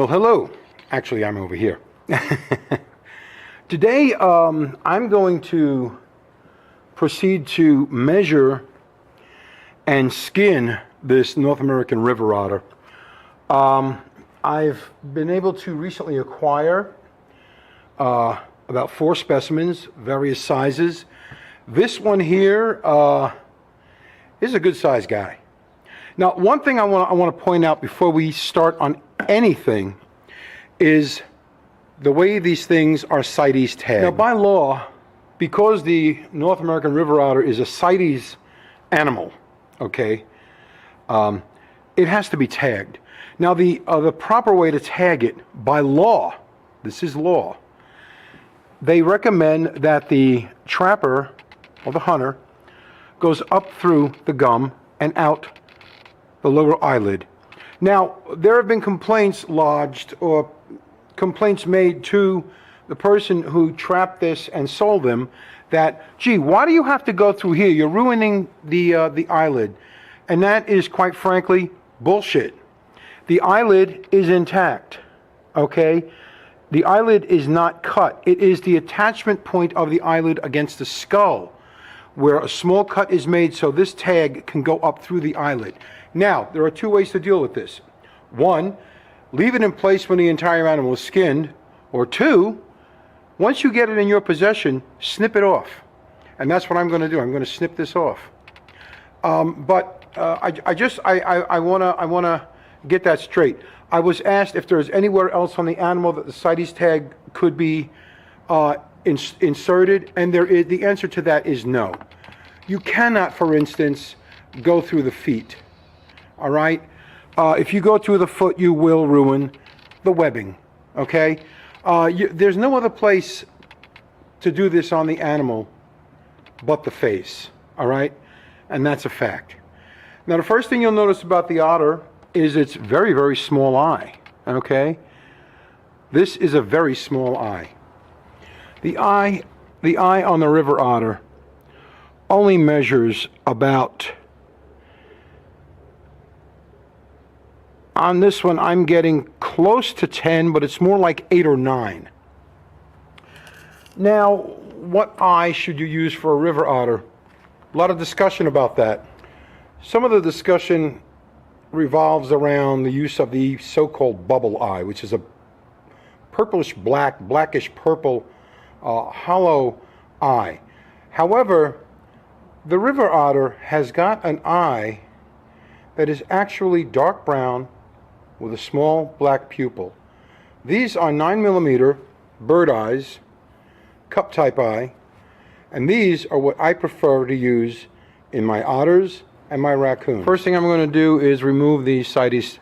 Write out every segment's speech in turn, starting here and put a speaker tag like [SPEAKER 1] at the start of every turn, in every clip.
[SPEAKER 1] Well, hello. Actually, I'm over here. Today, I'm going to proceed to measure and skin this North American River Otter. I've been able to recently acquire about 4 specimens, various sizes. This one here is a good size guy. Now, one thing I want to point out before we start on anything is the way these things are CITES tagged. Now, by law, because the North American River Otter is a CITES animal, okay, it has to be tagged. Now, the proper way to tag it, by law, this is law, they recommend that the trapper or the hunter goes up through the gum and out the lower eyelid. Now, there have been complaints lodged or complaints made to the person who trapped this and sold them that, gee, why do you have to go through here? You're ruining the eyelid. And that is, quite frankly, bullshit. The eyelid is intact, okay? The eyelid is not cut. It is the attachment point of the eyelid against the skull where a small cut is made so this tag can go up through the eyelid. Now, there are 2 ways to deal with this. 1, leave it in place when the entire animal is skinned. Or 2, once you get it in your possession, snip it off. And that's what I'm going to do. I'm going to snip this off. I want to get that straight. I was asked if there's anywhere else on the animal that the CITES tag could be inserted, and the answer to that is no. You cannot, for instance, go through the feet. All right? If you go through the foot, you will ruin the webbing. Okay? There's no other place to do this on the animal but the face. All right? And that's a fact. Now, the first thing you'll notice about the otter is its very, very small eye. Okay? This is a very small eye. The eye on the river otter only measures about, on this one I'm getting close to 10, but it's more like 8 or 9. Now, what eye should you use for a river otter? A lot of discussion about that. Some of the discussion revolves around the use of the so-called bubble eye, which is a purplish black, blackish purple hollow eye. However, the river otter has got an eye that is actually dark brown with a small black pupil. These are 9mm bird eyes, cup type eye, and these are what I prefer to use in my otters and my raccoons. First thing I'm going to do is remove the CITES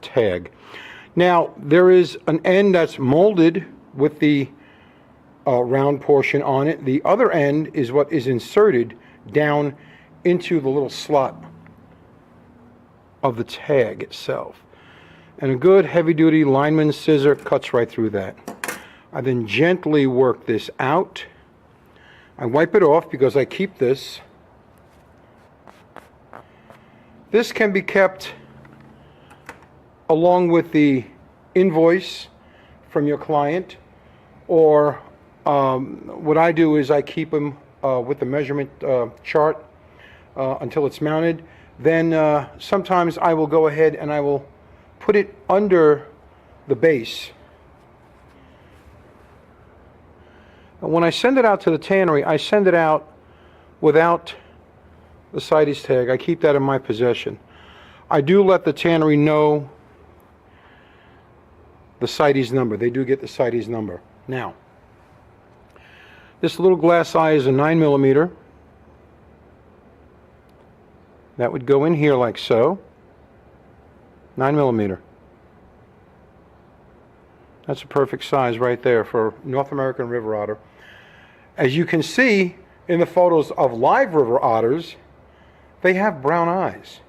[SPEAKER 1] tag. Now, there is an end that's molded with the round portion on it. The other end is what is inserted down into the little slot of the tag itself. And a good heavy-duty lineman scissor cuts right through that. I then gently work this out. I wipe it off because I keep this. This can be kept along with the invoice from your client, or what I do is I keep them with the measurement chart until it's mounted. Then sometimes I will go ahead and I will put it under the base. And when I send it out to the tannery, I send it out without the CITES tag. I keep that in my possession. I do let the tannery know the CITES number. They do get the CITES number. Now, this little glass eye is a 9mm. That would go in here like so. 9mm. That's a perfect size right there for North American River Otter. As you can see in the photos of live river otters, they have brown eyes.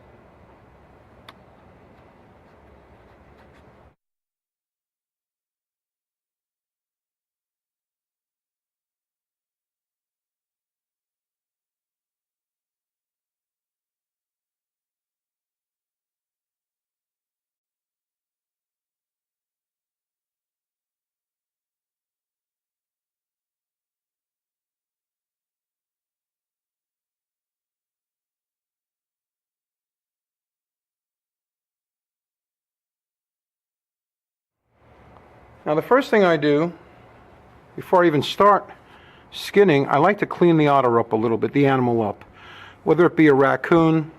[SPEAKER 1] Now the first thing I do, before I even start skinning, I like to clean the otter up a little bit, the animal up. Whether it be a raccoon,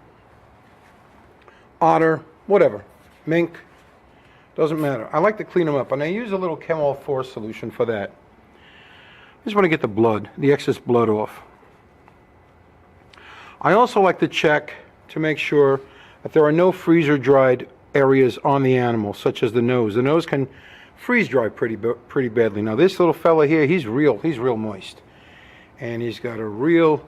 [SPEAKER 1] otter, whatever, mink, doesn't matter. I like to clean them up, and I use a little Chemol 4 solution for that. I just want to get the blood, the excess blood off. I also like to check to make sure that there are no freezer dried areas on the animal, such as the nose. The nose can freeze dry pretty badly. Now this little fella here, he's real moist, and he's got a real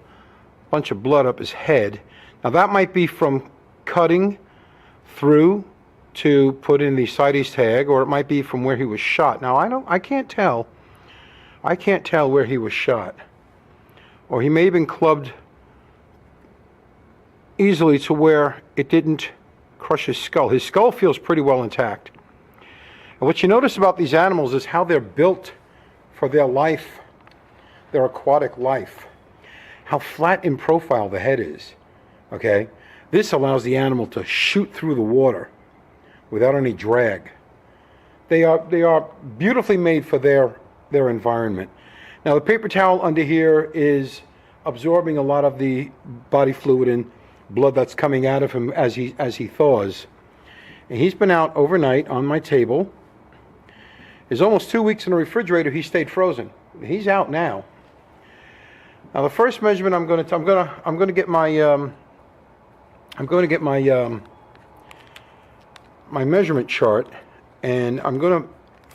[SPEAKER 1] bunch of blood up his head. Now that might be from cutting through to put in the CITES tag, or it might be from where he was shot. Now I can't tell where he was shot, or he may have been clubbed easily to where it didn't crush his skull. His skull feels pretty well intact. And what you notice about these animals is how they're built for their life, their aquatic life. How flat in profile the head is. Okay? This allows the animal to shoot through the water without any drag. They are beautifully made for their environment. Now the paper towel under here is absorbing a lot of the body fluid and blood that's coming out of him as he thaws. And he's been out overnight on my table. It's almost 2 weeks in the refrigerator. He stayed frozen. He's out now. Now the first measurement I'm going to get my my measurement chart, and I'm going to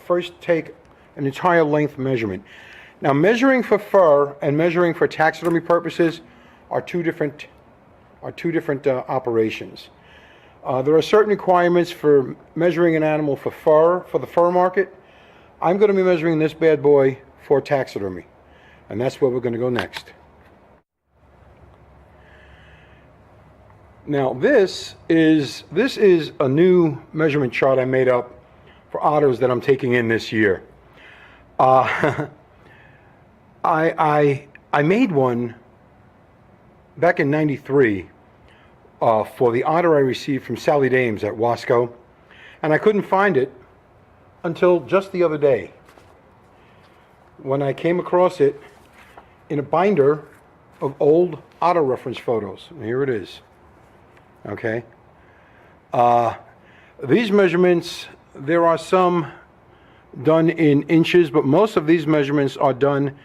[SPEAKER 1] first take an entire length measurement. Now measuring for fur and measuring for taxidermy purposes are two different operations. There are certain requirements for measuring an animal for the fur market. I'm going to be measuring this bad boy for taxidermy, and that's where we're going to go next. Now this is a new measurement chart I made up for otters that I'm taking in this year. I made one back in '93 for the otter I received from Sally Dames at Wasco, and I couldn't find it until just the other day when I came across it in a binder of old otter reference photos. And here it is. Okay. These measurements, there are some done in inches, but most of these measurements are done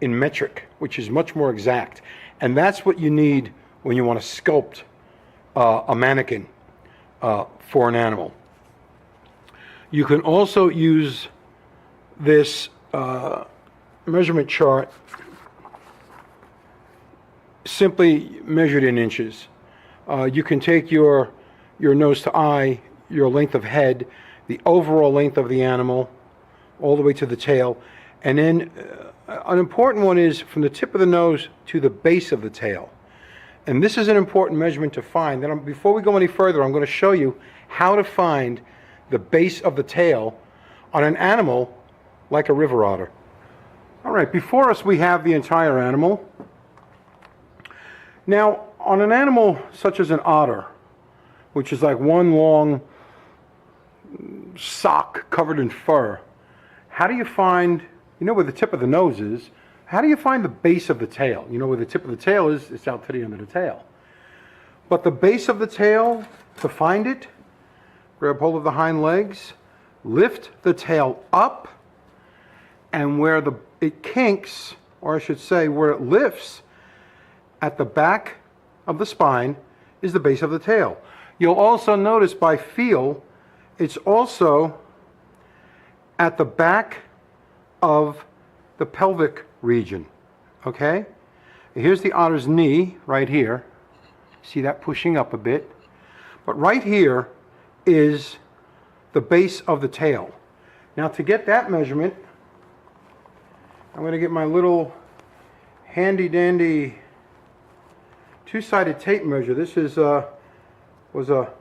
[SPEAKER 1] in metric, which is much more exact. And that's what you need when you want to sculpt a mannequin for an animal. You can also use this measurement chart simply measured in inches. You can take your nose to eye, your length of head, the overall length of the animal, all the way to the tail, and then an important one is from the tip of the nose to the base of the tail. And this is an important measurement to find. Then before we go any further, I'm going to show you how to find the base of the tail on an animal like a river otter. All right, before us we have the entire animal. Now, on an animal such as an otter, which is like one long sock covered in fur, how do you find, you know where the tip of the nose is, how do you find the base of the tail? You know where the tip of the tail is, it's out to the end of the tail. But the base of the tail, to find it, grab hold of the hind legs, lift the tail up, and where it kinks, or I should say where it lifts, at the back of the spine is the base of the tail. You'll also notice by feel, it's also at the back of the pelvic region. Okay? Here's the otter's knee right here. See that pushing up a bit? But right here is the base of the tail. Now to get that measurement, I'm going to get my little handy dandy two-sided tape measure. This was a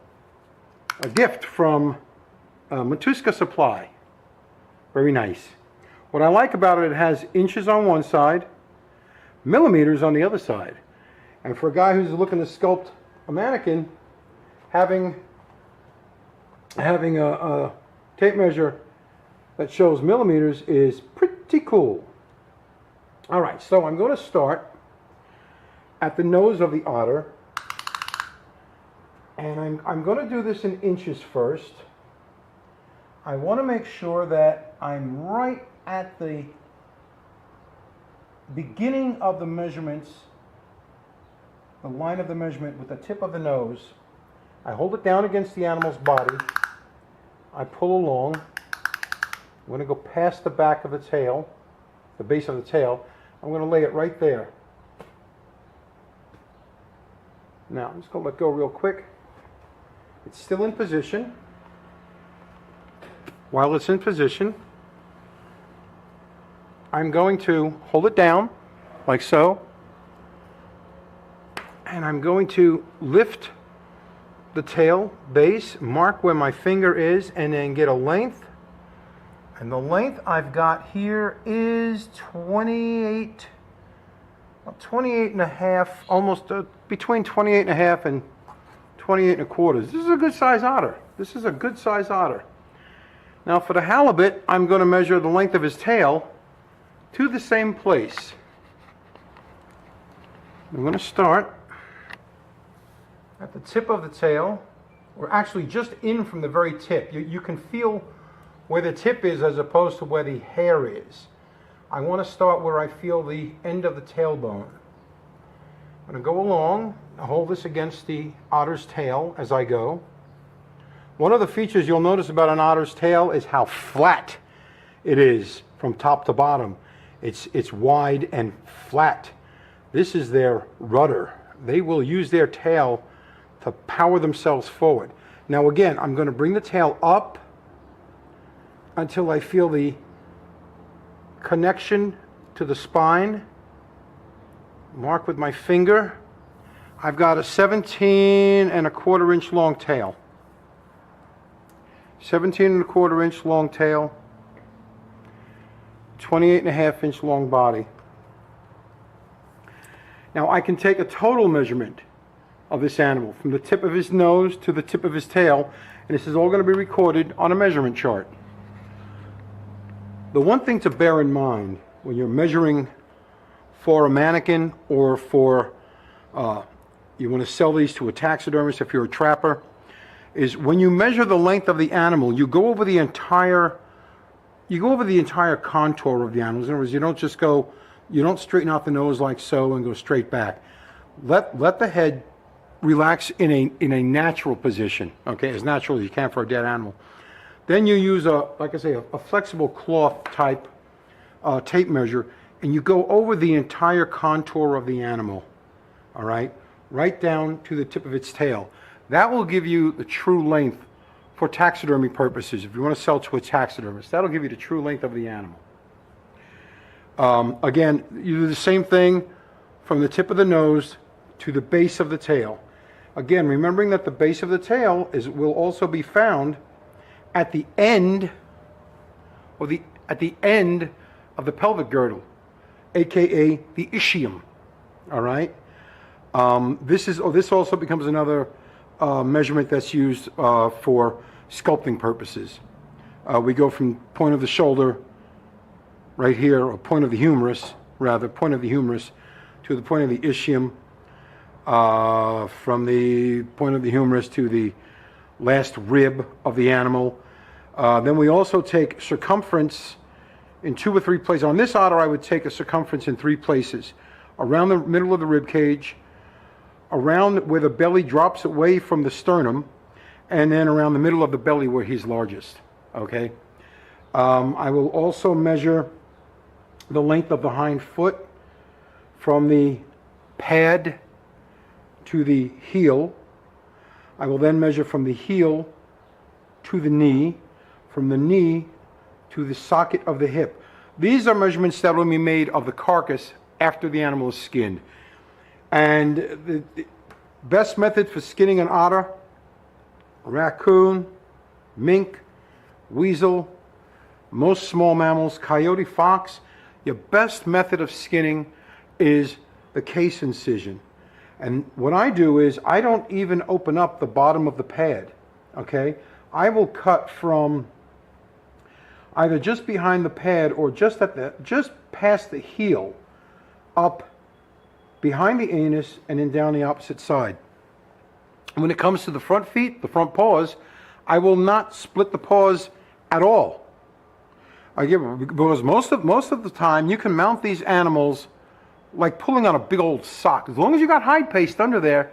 [SPEAKER 1] gift from Matuska Supply. Very nice. What I like about it, it has inches on one side, millimeters on the other side. And for a guy who's looking to sculpt a mannequin, having a tape measure that shows millimeters is pretty cool. All right, so I'm going to start at the nose of the otter, and I'm going to do this in inches first. I want to make sure that I'm right at the beginning of the measurements, the line of the measurement with the tip of the nose. I hold it down against the animal's body. I pull along. I'm going to go past the back of the tail, the base of the tail. I'm going to lay it right there. Now, I'm just going to let go real quick. It's still in position. While it's in position, I'm going to hold it down, like so, and I'm going to lift the tail base, mark where my finger is, and then get a length. And the length I've got here is 28 and a half, almost between 28 and a half and 28 and a quarter. This is a good size otter. This is a good size otter. Now for the halibut, I'm going to measure the length of his tail to the same place. I'm going to start at the tip of the tail, or actually just in from the very tip. You can feel where the tip is as opposed to where the hair is. I want to start where I feel the end of the tailbone. I'm going to go along, hold this against the otter's tail as I go. One of the features you'll notice about an otter's tail is how flat it is from top to bottom. It's wide and flat. This is their rudder. They will use their tail to power themselves forward. Now again, I'm going to bring the tail up until I feel the connection to the spine. Mark with my finger. I've got a 17 and a quarter inch long tail. 17 and a quarter inch long tail, 28 and a half inch long body. Now I can take a total measurement of this animal from the tip of his nose to the tip of his tail, and this is all going to be recorded on a measurement chart. The one thing to bear in mind when you're measuring for a mannequin, or for you want to sell these to a taxidermist if you're a trapper, is when you measure the length of the animal, you go over the entire contour of the animal. In other words, you don't straighten out the nose like so and go straight back. Let the head relax in a natural position, okay, as natural as you can for a dead animal. Then you use like I say, a flexible cloth type tape measure, and you go over the entire contour of the animal, all right, right down to the tip of its tail. That will give you the true length for taxidermy purposes. If you want to sell to a taxidermist, that'll give you the true length of the animal. Again, you do the same thing from the tip of the nose to the base of the tail. Again, remembering that the base of the tail will also be found at the end, or at the end of the pelvic girdle, aka the ischium. All right. This also becomes another measurement that's used for sculpting purposes. We go from point of the shoulder, right here, or point of the humerus, rather, point of the humerus, to the point of the ischium, from the point of the humerus to the last rib of the animal. Then we also take circumference in 2 or 3 places. On this otter, I would take a circumference in 3 places. Around the middle of the rib cage, around where the belly drops away from the sternum, and then around the middle of the belly where he's largest, okay? I will also measure the length of the hind foot from the pad to the heel. I will then measure from the heel to the knee, from the knee to the socket of the hip. These are measurements that will be made of the carcass after the animal is skinned. And the best method for skinning an otter, raccoon, mink, weasel, most small mammals, coyote, fox, your best method of skinning is the case incision. And what I do is I don't even open up the bottom of the pad, okay? I will cut from either just behind the pad or just past the heel, up behind the anus, and then down the opposite side. When it comes to the front feet, the front paws, I will not split the paws at all. Because most of the time you can mount these animals like pulling on a big old sock. As long as you got hide paste under there,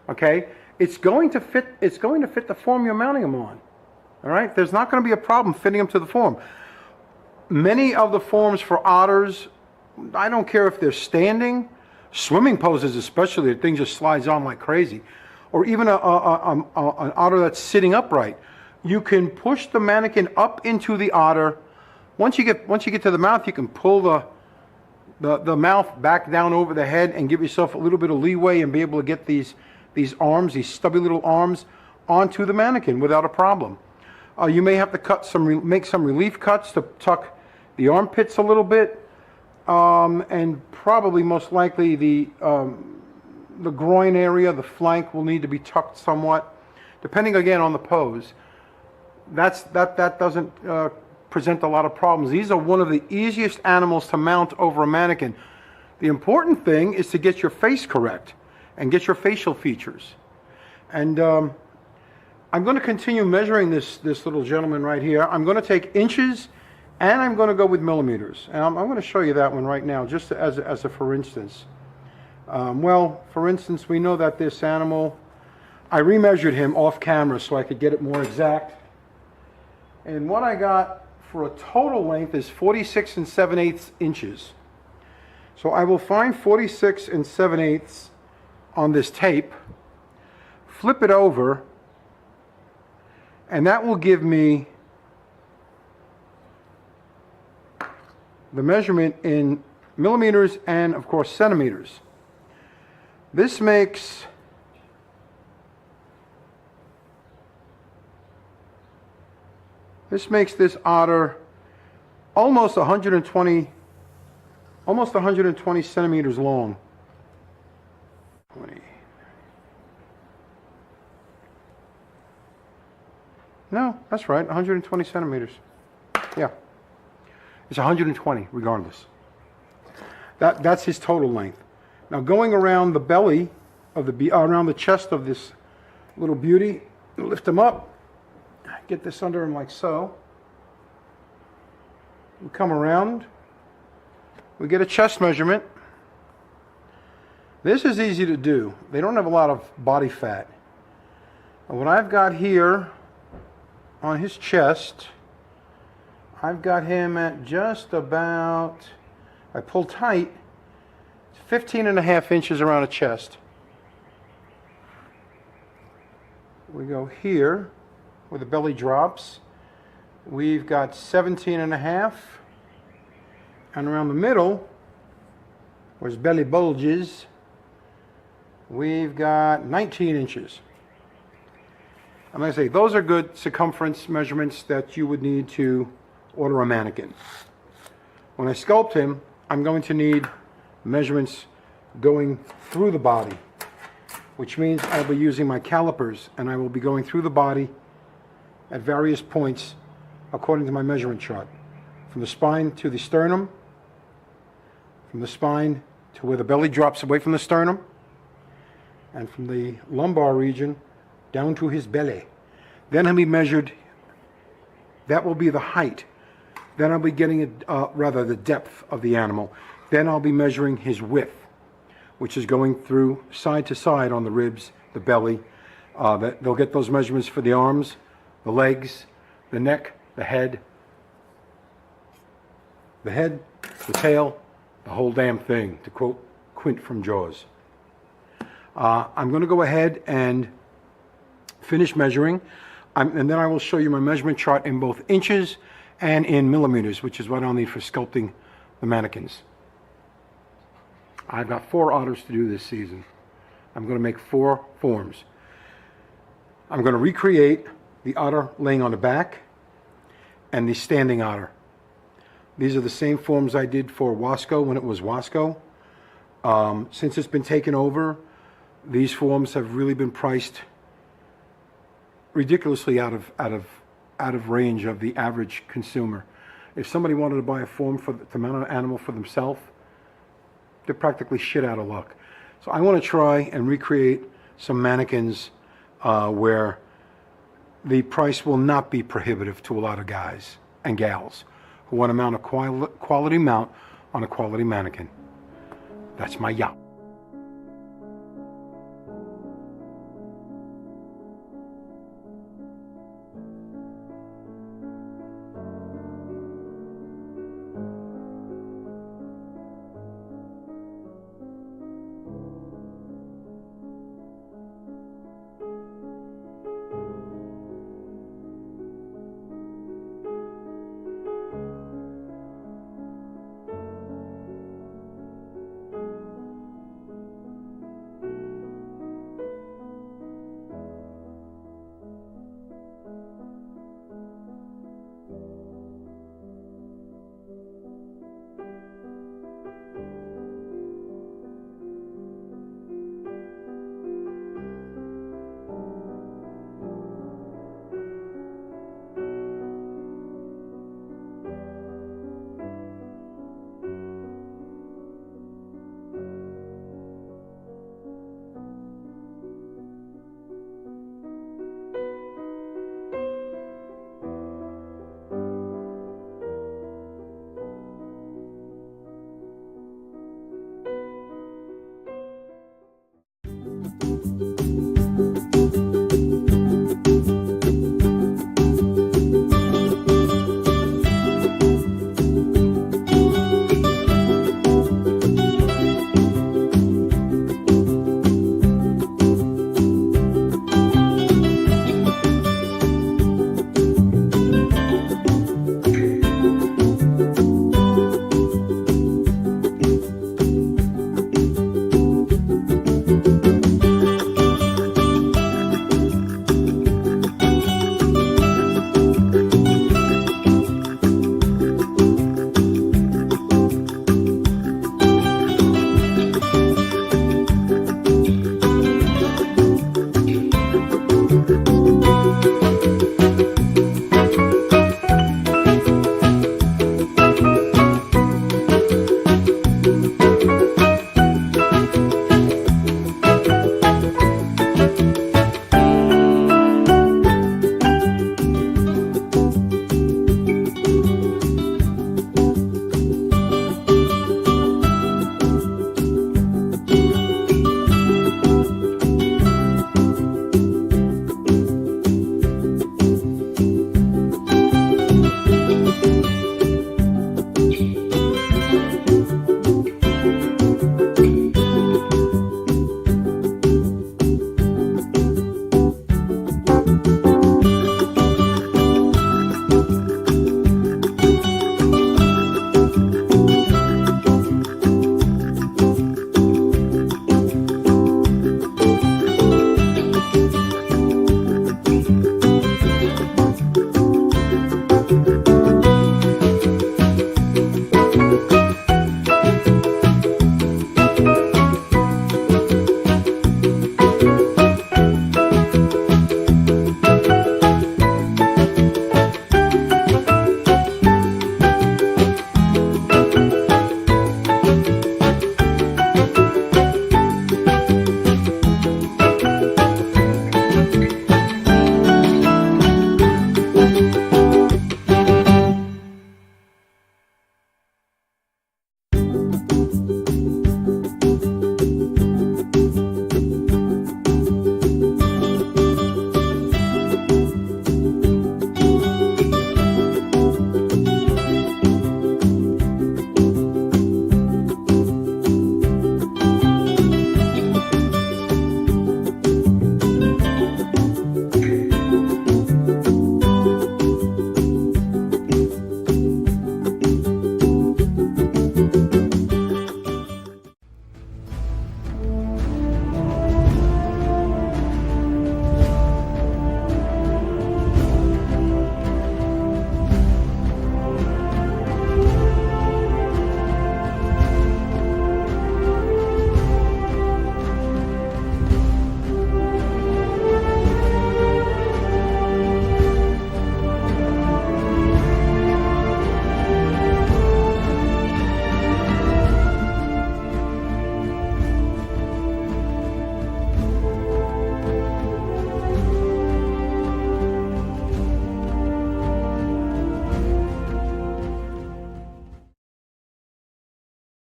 [SPEAKER 1] okay, it's going to fit. It's going to fit the form you're mounting them on. All right, there's not going to be a problem fitting them to the form. Many of the forms for otters, I don't care if they're standing, swimming poses especially, the thing just slides on like crazy, or even an otter that's sitting upright. You can push the mannequin up into the otter. Once you get to the mouth, you can pull the mouth back down over the head and give yourself a little bit of leeway and be able to get these arms, these stubby little arms, onto the mannequin without a problem. You may have to make some relief cuts to tuck the armpits a little bit, and probably most likely the groin area, the flank will need to be tucked somewhat, depending again on the pose. That doesn't present a lot of problems. These are one of the easiest animals to mount over a mannequin. The important thing is to get your face correct and get your facial features. And I'm going to continue measuring this little gentleman right here. I'm going to take inches and I'm going to go with millimeters. And I'm going to show you that one right now, just as a for instance. Well, for instance, we know that this animal, I remeasured him off camera so I could get it more exact. And what I got for a total length is 46 7/8 inches. So I will find 46 7/8 on this tape, flip it over, and that will give me the measurement in millimeters and, of course, centimeters. This makes this otter almost 120 centimeters long. 20. No, that's right, 120 centimeters. Yeah, it's 120 regardless. That's his total length. Now going around the belly of around the chest of this little beauty, lift him up. Get this under him like so. We come around. We get a chest measurement. This is easy to do. They don't have a lot of body fat. And what I've got here on his chest, I've got him at just about, I pull tight, 15.5 inches around the chest. We go here where the belly drops. We've got 17.5, and around the middle where his belly bulges, we've got 19 inches. I'm going to say those are good circumference measurements that you would need to order a mannequin. When I sculpt him, I'm going to need measurements going through the body, which means I'll be using my calipers and I will be going through the body at various points according to my measurement chart. From the spine to the sternum, from the spine to where the belly drops away from the sternum, and from the lumbar region down to his belly. Then he'll be measured, that will be the height. Then I'll be getting rather the depth of the animal. Then I'll be measuring his width, which is going through side to side on the ribs, the belly. They'll get those measurements for the arms, the legs, the neck, the head, the tail, the whole damn thing, to quote Quint from Jaws. I'm going to go ahead and finish measuring, and then I will show you my measurement chart in both inches and in millimeters, which is what I'll need for sculpting the mannequins. I've got 4 otters to do this season. I'm going to make 4 forms. I'm going to recreate the otter laying on the back and the standing otter. These are the same forms I did for Wasco when it was Wasco. Since it's been taken over, these forms have really been priced ridiculously out of range of the average consumer. if somebody wanted to buy a form to mount an animal for themselves, they're practically shit out of luck. So I want to try and recreate some mannequins where the price will not be prohibitive to a lot of guys and gals who want to mount a quality mount on a quality mannequin. That's my yacht.